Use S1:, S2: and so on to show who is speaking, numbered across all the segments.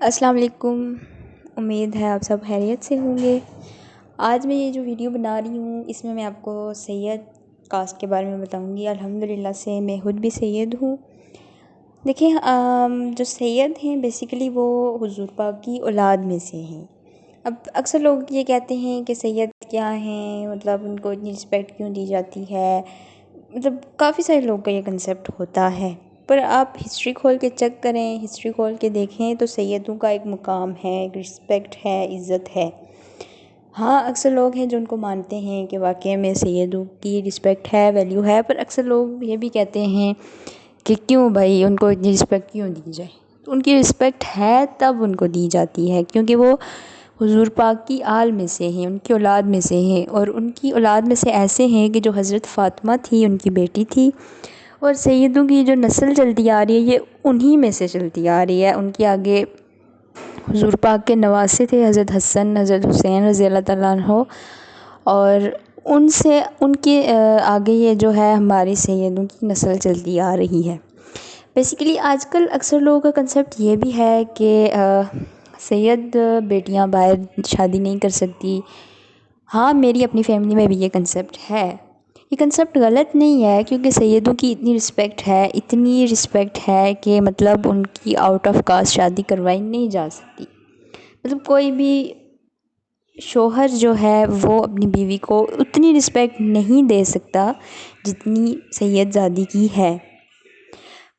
S1: السلام علیکم۔ امید ہے آپ سب خیریت سے ہوں گے۔ آج میں یہ جو ویڈیو بنا رہی ہوں اس میں آپ کو سید کاسٹ کے بارے میں بتاؤں گی۔ الحمدللہ سے میں خود بھی سید ہوں۔ دیکھیں جو سید ہیں بیسیکلی وہ حضور پاک کی اولاد میں سے ہیں۔ اب اکثر لوگ یہ کہتے ہیں کہ سید کیا ہیں، مطلب ان کو اتنی رسپیکٹ کیوں دی جاتی ہے، مطلب کافی سارے لوگ کا یہ کنسیپٹ ہوتا ہے۔ پر آپ ہسٹری کھول کے چیک کریں، ہسٹری کھول کے دیکھیں تو سیدوں کا ایک مقام ہے، ایک رسپیکٹ ہے، عزت ہے۔ ہاں اکثر لوگ ہیں جو ان کو مانتے ہیں کہ واقعی میں سیدوں کی رسپیکٹ ہے، ویلیو ہے، پر اکثر لوگ یہ بھی کہتے ہیں کہ کیوں بھائی ان کو اتنی رسپیکٹ کیوں دی جائے۔ تو ان کی رسپیکٹ ہے تب ان کو دی جاتی ہے کیونکہ وہ حضور پاک کی آل میں سے ہیں، ان کی اولاد میں سے ہیں، اور ان کی اولاد میں سے ایسے ہیں کہ جو حضرت فاطمہ تھی ان کی بیٹی تھی، اور سیدوں کی جو نسل چلتی آ رہی ہے یہ انہی میں سے چلتی آ رہی ہے۔ ان کے آگے حضور پاک کے نواسے تھے حضرت حسن، حضرت حسین رضی اللہ تعالیٰ عنہ، اور ان کے آگے یہ جو ہے ہماری سیدوں کی نسل چلتی آ رہی ہے۔ بیسیکلی آج کل اکثر لوگوں کا کنسیپٹ یہ بھی ہے کہ سید بیٹیاں باہر شادی نہیں کر سکتی۔ ہاں میری اپنی فیملی میں بھی یہ کنسیپٹ ہے۔ یہ کنسیپٹ غلط نہیں ہے کیونکہ سیدوں کی اتنی رسپیکٹ ہے کہ مطلب ان کی آؤٹ آف کاسٹ شادی کروائی نہیں جا سکتی۔ مطلب کوئی بھی شوہر جو ہے وہ اپنی بیوی کو اتنی رسپیکٹ نہیں دے سکتا جتنی سید زادی کی ہے۔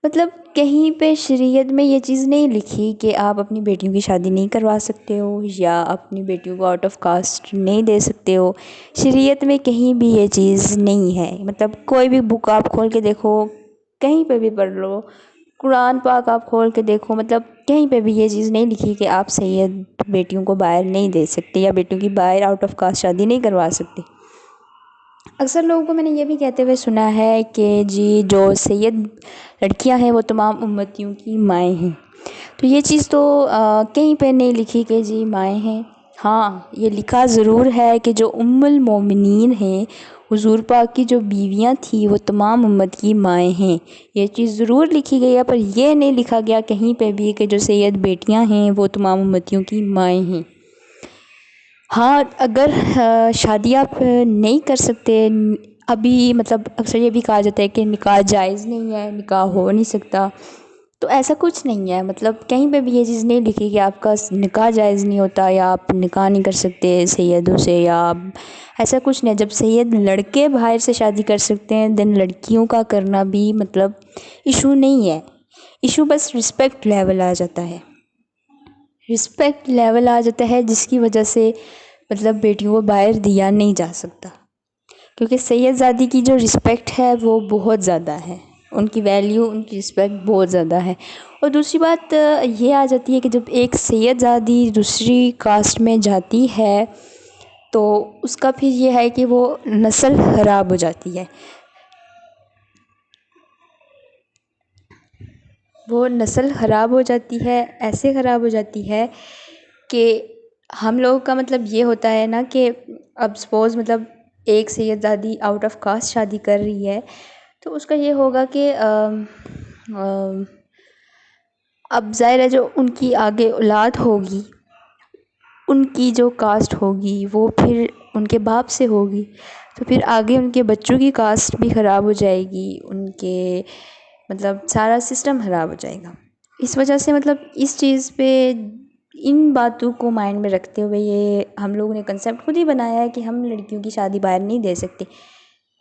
S1: مطلب کہیں پہ شریعت میں یہ چیز نہیں لکھی کہ آپ اپنی بیٹیوں کی شادی نہیں کروا سکتے ہو یا اپنی بیٹیوں کو آؤٹ آف کاسٹ نہیں دے سکتے ہو۔ شریعت میں کہیں بھی یہ چیز نہیں ہے۔ مطلب کوئی بھی بک آپ کھول کے دیکھو، کہیں پہ بھی پڑھ لو، قرآن پاک آپ کھول کے دیکھو، مطلب کہیں پہ بھی یہ چیز نہیں لکھی کہ آپ سید بیٹیوں کو باہر نہیں دے سکتے یا بیٹیوں کی باہر آؤٹ آف کاسٹ شادی نہیں کروا سکتے۔ اکثر لوگوں کو میں نے یہ بھی کہتے ہوئے سنا ہے کہ جی جو سید لڑکیاں ہیں وہ تمام امتیوں کی مائیں ہیں۔ تو یہ چیز تو کہیں پہ نہیں لکھی کہ جی مائیں ہیں۔ ہاں یہ لکھا ضرور ہے کہ جو ام المومنین ہیں، حضور پاک کی جو بیویاں تھیں وہ تمام امت کی مائیں ہیں۔ یہ چیز ضرور لکھی گئی ہے، پر یہ نہیں لکھا گیا کہیں پہ بھی کہ جو سید بیٹیاں ہیں وہ تمام امتیوں کی مائیں ہیں۔ ہاں اگر شادی آپ نہیں کر سکتے ابھی، مطلب اکثر یہ بھی کہا جاتا ہے کہ نکاح جائز نہیں ہے، نکاح ہو نہیں سکتا، تو ایسا کچھ نہیں ہے۔ مطلب کہیں پہ بھی یہ چیز نہیں لکھی کہ آپ کا نکاح جائز نہیں ہوتا یا آپ نکاح نہیں کر سکتے سیدوں سے، یا ایسا کچھ نہیں۔ جب سید لڑکے باہر سے شادی کر سکتے ہیں دین لڑکیوں کا کرنا بھی مطلب ایشو نہیں ہے۔ ایشو بس رسپیکٹ لیول آ جاتا ہے، رسپیکٹ لیول آ جاتا ہے جس کی وجہ سے مطلب بیٹیوں کو باہر دیا نہیں جا سکتا، کیونکہ سید زادی کی جو رسپیکٹ ہے وہ بہت زیادہ ہے، ان کی ویلیو، ان کی رسپیکٹ بہت زیادہ ہے۔ اور دوسری بات یہ آ جاتی ہے کہ جب ایک سید زادی دوسری کاسٹ میں جاتی ہے تو اس کا پھر یہ ہے کہ وہ نسل خراب ہو جاتی ہے۔ وہ نسل خراب ہو جاتی ہے، ایسے خراب ہو جاتی ہے کہ ہم لوگوں کا مطلب یہ ہوتا ہے نا کہ اب سپوز مطلب ایک سید زادی آؤٹ آف کاسٹ شادی کر رہی ہے تو اس کا یہ ہوگا کہ اب ظاہر ہے جو ان کی آگے اولاد ہوگی، ان کی جو کاسٹ ہوگی وہ پھر ان کے باپ سے ہوگی، تو پھر آگے ان کے بچوں کی کاسٹ بھی خراب ہو جائے گی، ان کے مطلب سارا سسٹم خراب ہو جائے گا۔ اس وجہ سے مطلب اس چیز پہ ان باتوں کو مائنڈ میں رکھتے ہوئے یہ ہم لوگوں نے کنسیپٹ خود ہی بنایا ہے کہ ہم لڑکیوں کی شادی باہر نہیں دے سکتے،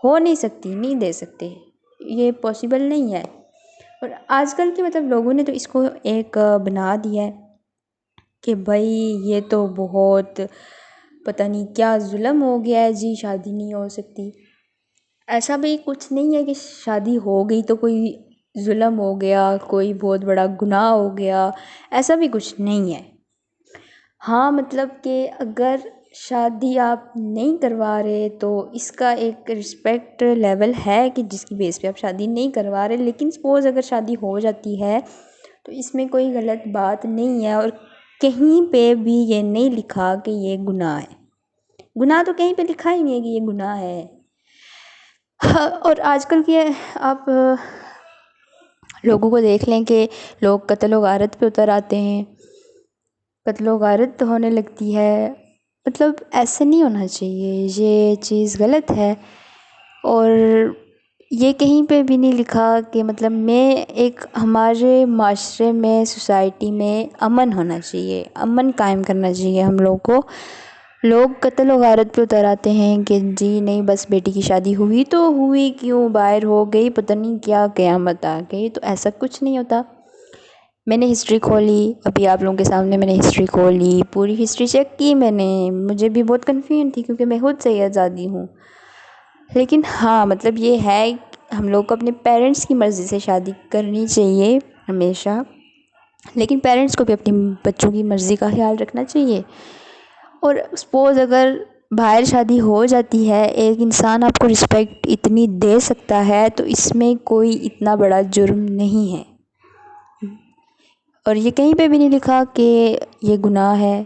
S1: ہو نہیں سکتی، نہیں دے سکتے، یہ پاسبل نہیں ہے۔ اور آج کل کے مطلب لوگوں نے تو اس کو ایک بنا دیا ہے کہ بھائی یہ تو بہت پتہ نہیں کیا ظلم ہو گیا ہے جی، شادی نہیں ہو سکتی۔ ایسا بھی کچھ نہیں ہے کہ شادی ہو گئی تو کوئی ظلم ہو گیا، کوئی بہت بڑا گناہ ہو گیا، ایسا بھی کچھ نہیں ہے۔ ہاں مطلب کہ اگر شادی آپ نہیں کروا رہے تو اس کا ایک رسپیکٹ لیول ہے کہ جس کی بیس پہ آپ شادی نہیں کروا رہے، لیکن سپوز اگر شادی ہو جاتی ہے تو اس میں کوئی غلط بات نہیں ہے، اور کہیں پہ بھی یہ نہیں لکھا کہ یہ گناہ ہے۔ گناہ تو کہیں پہ لکھا ہی نہیں ہے کہ یہ گناہ ہے۔ اور آج کل کے آپ لوگوں کو دیکھ لیں کہ لوگ قتل و غارت پہ اتر آتے ہیں، قتل و غارت ہونے لگتی ہے. مطلب ایسا نہیں ہونا چاہیے، یہ چیز غلط ہے. اور یہ کہیں پہ بھی نہیں لکھا کہ مطلب ہمارے معاشرے میں، سوسائٹی میں امن ہونا چاہیے، امن قائم کرنا چاہیے ہم لوگ کو. لوگ قتل و غارت پہ اتر آتے ہیں کہ جی نہیں بس بیٹی کی شادی ہوئی تو ہوئی، کیوں باہر ہو گئی پتہ نہیں کیا قیامت آ گئی. تو ایسا کچھ نہیں ہوتا. میں نے ہسٹری کھولی، ابھی آپ لوگوں کے سامنے میں نے ہسٹری کھولی، پوری ہسٹری چیک کی میں نے. مجھے بھی بہت کنفیوژن تھی کیونکہ میں خود سید زادی ہوں. لیکن ہاں مطلب یہ ہے ہم لوگ کو اپنے پیرنٹس کی مرضی سے شادی کرنی چاہیے ہمیشہ، لیکن پیرنٹس کو بھی اپنی بچوں کی مرضی کا خیال رکھنا چاہیے. اور سپوز اگر باہر شادی ہو جاتی ہے، ایک انسان آپ کو رسپیکٹ اتنی دے سکتا ہے تو اس میں کوئی اتنا بڑا جرم نہیں ہے. اور یہ کہیں پہ بھی نہیں لکھا کہ یہ گناہ ہے.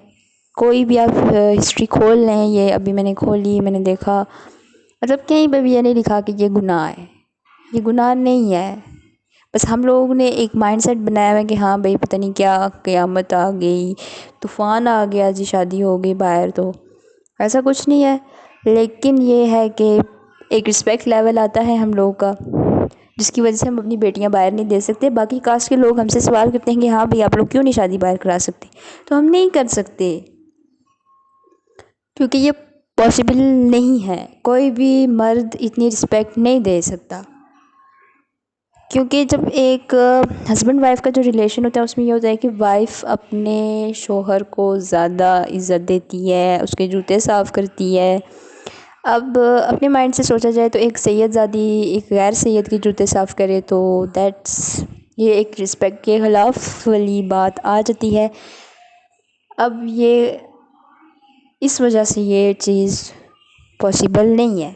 S1: کوئی بھی آپ ہسٹری کھول لیں، یہ ابھی میں نے کھولی، میں نے دیکھا، مطلب کہیں پہ بھی یہ نہیں لکھا کہ یہ گناہ ہے. یہ گناہ نہیں ہے. بس ہم لوگوں نے ایک مائنڈ سیٹ بنایا ہوا ہے کہ ہاں بھئی پتہ نہیں کیا قیامت آ گئی، طوفان آ گیا جی شادی ہو گئی باہر. تو ایسا کچھ نہیں ہے. لیکن یہ ہے کہ ایک رسپیکٹ لیول آتا ہے ہم لوگوں کا، جس کی وجہ سے ہم اپنی بیٹیاں باہر نہیں دے سکتے. باقی کاسٹ کے لوگ ہم سے سوال کرتے ہیں کہ ہاں بھئی آپ لوگ کیوں نہیں شادی باہر کرا سکتے، تو ہم نہیں کر سکتے کیونکہ یہ پاسبل نہیں ہے. کوئی بھی مرد اتنی رسپیکٹ نہیں دے سکتا. کیونکہ جب ایک ہسبینڈ وائف کا جو ریلیشن ہوتا ہے اس میں یہ ہوتا ہے کہ وائف اپنے شوہر کو زیادہ عزت دیتی ہے، اس کے جوتے صاف کرتی ہے. اب اپنے مائنڈ سے سوچا جائے تو ایک سید زادی ایک غیر سید کے جوتے صاف کرے تو یہ ایک رسپیکٹ کے خلاف والی بات آ جاتی ہے. اب یہ اس وجہ سے یہ چیز پاسبل نہیں ہے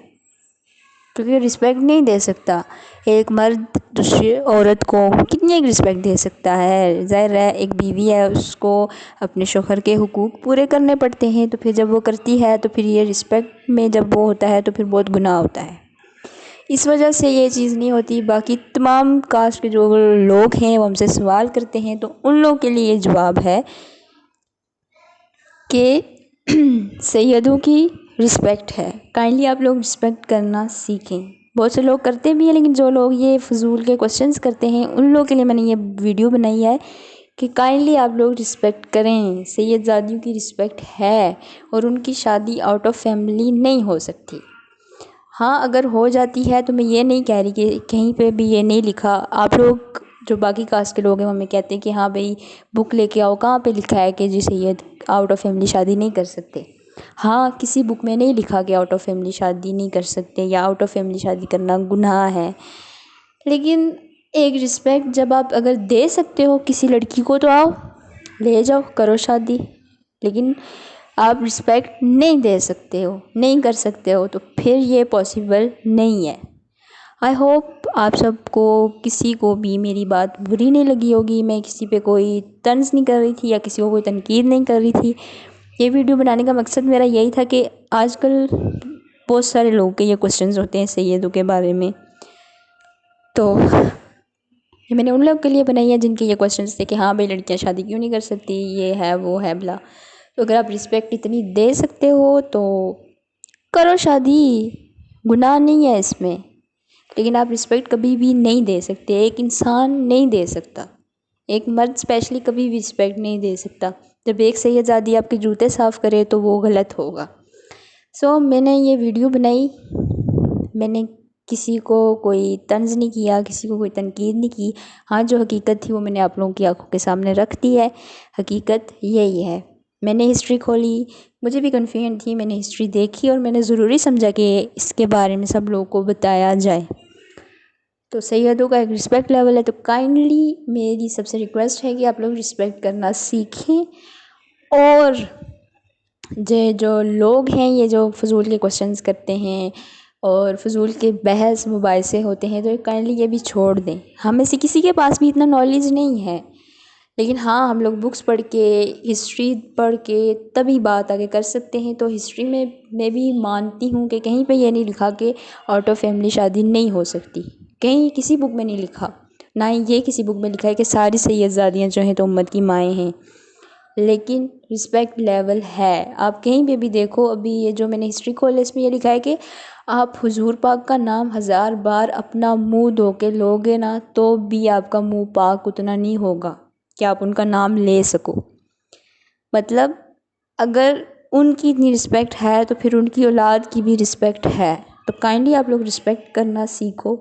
S1: کیونکہ رسپیکٹ نہیں دے سکتا. ایک مرد دوسری عورت کو کتنی ایک رسپیکٹ دے سکتا ہے؟ ظاہر ہے ایک بیوی ہے، اس کو اپنے شوہر کے حقوق پورے کرنے پڑتے ہیں. تو پھر جب وہ کرتی ہے تو پھر یہ رسپیکٹ میں جب وہ ہوتا ہے تو پھر بہت گناہ ہوتا ہے. اس وجہ سے یہ چیز نہیں ہوتی. باقی تمام کاسٹ کے جو لوگ ہیں وہ ہم سے سوال کرتے ہیں تو ان لوگوں کے لیے یہ جواب ہے کہ سیدوں کی رسپیکٹ ہے. کائنڈلی آپ لوگ رسپیکٹ کرنا سیکھیں. بہت سے لوگ کرتے بھی ہیں، لیکن جو لوگ یہ فضول کے کوسچنز کرتے ہیں ان لوگوں کے لیے میں نے یہ ویڈیو بنائی ہے کہ کائنڈلی آپ لوگ رسپیکٹ کریں. سید زادیوں کی رسپیکٹ ہے اور ان کی شادی آؤٹ آف فیملی نہیں ہو سکتی. ہاں اگر ہو جاتی ہے تو میں یہ نہیں کہہ رہی کہ کہیں پہ بھی یہ نہیں لکھا. آپ لوگ جو باقی کاسٹ کے لوگ ہیں وہ ہمیں کہتے ہیں کہ ہاں بھئی بک لے کے آؤ، کہاں پہ لکھا ہے کہ جی سید آؤٹ آف فیملی شادی نہیں کر سکتے. ہاں کسی بک میں نہیں لکھا کہ آؤٹ آف فیملی شادی نہیں کر سکتے یا آؤٹ آف فیملی شادی کرنا گناہ ہے. لیکن ایک رسپیکٹ جب آپ اگر دے سکتے ہو کسی لڑکی کو تو آؤ لے جاؤ کرو شادی. لیکن آپ رسپیکٹ نہیں دے سکتے ہو، نہیں کر سکتے ہو، تو پھر یہ پاسبل نہیں ہے. آئی ہوپ آپ سب کو کسی کو بھی میری بات بری نہیں لگی ہوگی. میں کسی پہ کوئی طنز نہیں کر رہی تھی یا کسی کو کوئی تنقید نہیں کر رہی تھی. یہ ویڈیو بنانے کا مقصد میرا یہی تھا کہ آج کل بہت سارے لوگ کے یہ کوسچنز ہوتے ہیں سیدوں کے بارے میں. تو یہ میں نے ان لوگوں کے لیے بنائی ہے جن کے یہ کوسچنز تھے کہ ہاں بھئی لڑکیاں شادی کیوں نہیں کر سکتی، یہ ہے وہ ہے بلا. تو اگر آپ رسپیکٹ اتنی دے سکتے ہو تو کرو شادی، گناہ نہیں ہے اس میں. لیکن آپ رسپیکٹ کبھی بھی نہیں دے سکتے. ایک انسان نہیں دے سکتا، ایک مرد اسپیشلی کبھی بھی رسپیکٹ نہیں دے سکتا. جب ایک سید زادی آپ کے جوتے صاف کرے تو وہ غلط ہوگا. سو میں نے یہ ویڈیو بنائی، میں نے کسی کو کوئی طنز نہیں کیا، کسی کو کوئی تنقید نہیں کی. ہاں جو حقیقت تھی وہ میں نے آپ لوگوں کی آنکھوں کے سامنے رکھ دی ہے. حقیقت یہی ہے. میں نے ہسٹری کھولی، مجھے بھی کنفیوژن تھی، میں نے ہسٹری دیکھی اور میں نے ضروری سمجھا کہ اس کے بارے میں سب لوگوں کو بتایا جائے. تو سیدوں کا ایک رسپیکٹ لیول ہے. تو کائنڈلی میری سب سے ریکویسٹ ہے کہ آپ لوگ رسپیکٹ کرنا سیکھیں. اور جو لوگ ہیں یہ جو فضول کے کوسچنز کرتے ہیں اور فضول کے بحث مباحثے ہوتے ہیں تو کائنڈلی یہ بھی چھوڑ دیں. ہمیں سے کسی کے پاس بھی اتنا نالج نہیں ہے، لیکن ہاں ہم لوگ بکس پڑھ کے، ہسٹری پڑھ کے تبھی بات آگے کر سکتے ہیں. تو ہسٹری میں بھی مانتی ہوں کہ کہیں پہ یہ نہیں لکھا کہ آؤٹ آف فیملی شادی نہیں ہو سکتی. کہیں کسی بک میں نہیں لکھا، نہ ہی یہ کسی بک میں لکھا ہے کہ ساری سید زادیاں جو ہیں تو امت کی مائیں ہیں. لیکن رسپیکٹ لیول ہے. آپ کہیں پہ بھی دیکھو، ابھی یہ جو میں نے ہسٹری کھولا اس میں یہ لکھا ہے کہ آپ حضور پاک کا نام 1000 بار اپنا منہ دھو کے لوگے نا تو بھی آپ کا منہ پاک اتنا نہیں ہوگا کہ آپ ان کا نام لے سکو. مطلب اگر ان کی اتنی رسپیکٹ ہے تو پھر ان کی اولاد کی بھی رسپیکٹ ہے. تو کائنڈلی آپ لوگ رسپیکٹ کرنا سیکھو.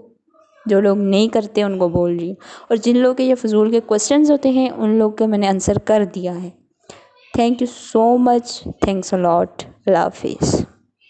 S1: جو لوگ نہیں کرتے ان کو بول رہی ہوں، اور جن لوگ کے یہ فضول کے کوسچنز ہوتے ہیں ان لوگ کا میں نے آنسر کر دیا ہے. Thank you so much. Thanks a lot. اللہ حافظ.